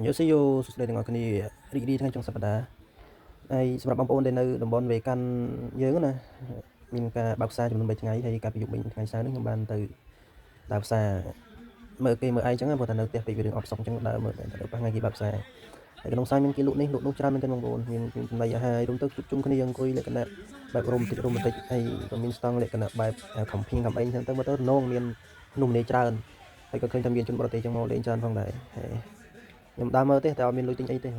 យោស៊ីយោសួស្តីទាំងអស់គ្នារីករាយថ្ងៃចុងសប្តាហ៍ហើយសម្រាប់បងប្អូនដែលនៅតំបន់វេកាន់យើងណាមានការបើកផ្សារចំនួន3ថ្ងៃហើយកាលពីយប់មិញថ្ងៃសៅរ៍នេះខ្ញុំបានទៅដើរផ្សារមើលគេមើលឯងចឹងព្រោះតែនៅផ្ទះពេកវារឿងអបសុកចឹងដើរមើលទៅថ្ងៃគេបើកផ្សារហើយក្នុងផ្សារមានគេលក់នេះលក់នោះច្រើនមែនទែនបងប្អូនមានចំណីអាហាររួមទៅជួបជុំគ្នាអង្គុយលក្ខណៈបែបរ៉ូម៉ែនទិកហើយក៏មានស្តង់លក្ខណៈបែបខំភីងខំអីចឹងទៅមើលទៅរនងមានមនុស្សម្នាច្រើនហើយក៏ឃើញថាមានជនបរទេសចឹងមកលេងច្រើនផងដែរខ្ញុំដើរមើលទេតែអត់មានលុយទិញអីទេ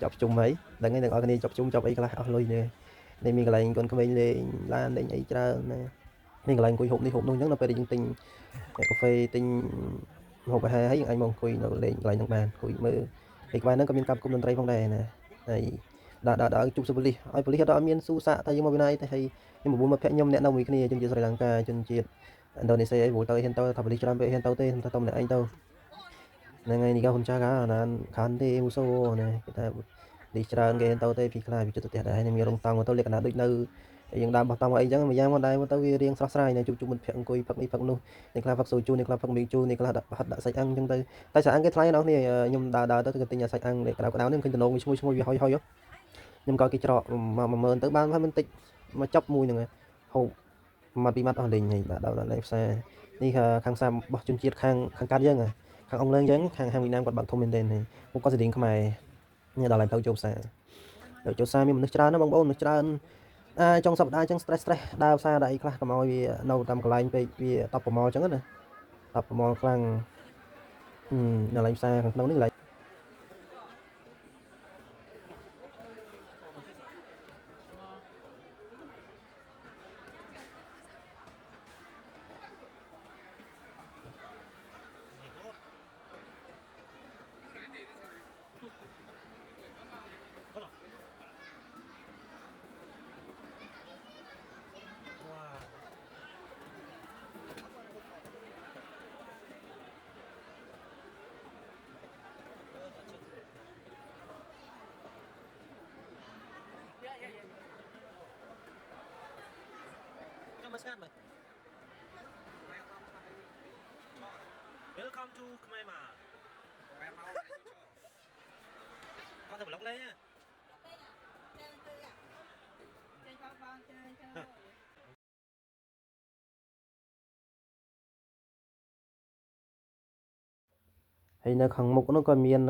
ចាប់ជុំអីដឹងហើយទាំងអស់គ្នាចាប់ជុំចាប់អីខ្លះអស់លុយនេះមានកន្លែងកូនក្មេងលេងឡានលេងអីច្រើនណាមានកន្លែងអង្គុយហូបនេះហូបនោះអញ្ចឹងដល់ពេលយើងទិញកាហ្វេទិញហូបអាហារហើយយើងអាចមកអង្គុយនៅលេងកន្លែងហ្នឹងបានអង្គុយមើលហើយក្បែរហ្នឹងក៏មានការគុំតន្ត្រីផងដែរណាហើយដើរជួបសិបលិសឲ្យប៉ូលិសអត់មានស៊ូសាក់ថាយើងមកពីណាទេហើយខ្ញុំ9មិត្តភក្តិខ្ញុំអ្នកនៅមួយគ្នាជនជាតិស្រីលង្កាជនជាតិឥណ្ឌូនេស៊ីអីព្រោះទៅហ៊ានទៅថាប៉ូលិសច្រើនពេកហ៊ានទៅទេខ្ញុំទៅម្នាក់ឯងទៅហ្នឹងហើយនេះក៏ហ៊ុនចាកាណានខានទេមូសូណាគេថាលីច្រើនគេទៅទេពីខ្លាពីចិត្តផ្ទះដែរមានរងតង់ទៅលក្ខណៈដូចនៅយើងដើរបោះតង់អីចឹងម្យ៉ាងមកដែរមកទៅវារៀងស្រស់ស្រាយណាជួបមិត្តភក្តិអង្គុយផឹកនេះផឹកនោះនេះខ្លះផឹកសូជូនេះខ្លះផឹកមីជូនេះខ្លះដាក់ដាក់សាច់អាំងចឹងទៅតែសាច់អាំងគេថ្លៃណាស់គ្នាខ្ញុំដើរទៅទិញសាច់អាំងនេះក្តៅនេះឃើញតំណងវាឈ្ងុយវាហុយខ្ញុំក៏គេច្រក10000ទៅបានហើយមិនតិចមកចាប់មួយហ្នឹងហូបមកពីម៉ាត់អស់លេងហើយដាក់ដល់ផ្សារនេះខាងផ្សាររបស់ជនជាតិខាងកាត់យើងខាងអង់គ្លេសចឹងខាងវៀតណាមគាត់បើកធំមែនទែនហើយពួកគាត់ស្រៀងខ្មែរនេះដល់ឡើងទៅចូលផ្សារមានមនុស្សច្រើនណាបងប្អូនមនុស្សច្រើនចុងសប្តាហ៍ចឹង stress ដើរផ្សារដាក់អីខ្លះកុំឲ្យវានៅតាមកន្លែងពេកវាតបប្រមល់ចឹងណាតបប្រមល់ខ្លាំងដល់ឡើងផ្សារខាងក្នុងនេះឡើងមកស្ងាត់មើល Welcome to ខ្មែរមកគាត់ទៅប្លុកលេងហើយនៅខាងមុខនោះក៏មាន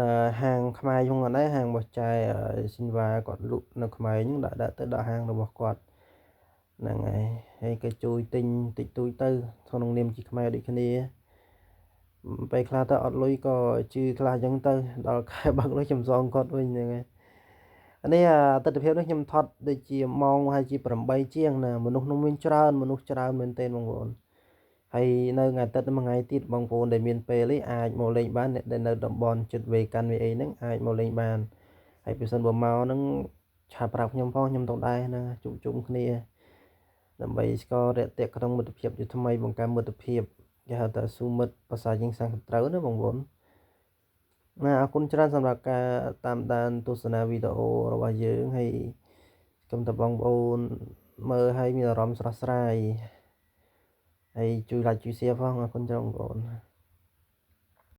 ហាងខ្មែរយងអត់ដែរហាងរបស់ចែស៊ីនវ៉ាគាត់លក់នៅខ្មែរហ្នឹងដាក់ទៅដល់ហាងរបស់គាត់ហ្នឹងហើយក៏ជួយទិញតិចតួចទៅក្នុងនាមជាខ្មែរដូចគ្នាពេលខ្លះទៅអត់លុយក៏ជឿខ្លះអញ្ចឹងទៅដល់ខែបើកលុយខ្ញុំសងគាត់វិញហ្នឹងហើយនេះទស្សនវិជ្ជានេះខ្ញុំថតដូចជាម៉ោងហើយជា8ជាងណាមនុស្សនោះមានច្រើនមនុស្សច្រើនមែនទែនបងប្អូនហើយនៅថ្ងៃអាទិត្យមួយថ្ងៃទៀតបងប្អូនដែលមានពេលអាចមកលេងបានអ្នកដែលនៅតំបន់ចិត្តវេកាន់វាអីហ្នឹងអាចមកលេងបានហើយបើសិនបើមកហ្នឹងឆាប់ប្រាប់ខ្ញុំផងខ្ញុំទៅដែរណាជួបជុំគ្នាដើម្បីស្គាល់រាក់ទាក់ក្នុងមិត្តភាពជាថ្មីបង្កើនមិត្តភាពគេហៅថាស៊ូមិត្តភាសាយើងសាំងត្រូវណាបងប្អូនណាអរគុណច្រើនសម្រាប់ការតាមដានទស្សនាវីដេអូរបស់យើងហើយសូមតបងប្អូនមើលឲ្យមានអារម្មណ៍ស្រស់ស្រាយហើយជួយ like ជួយ share ផងអរគុណច្រើនបងប្អូន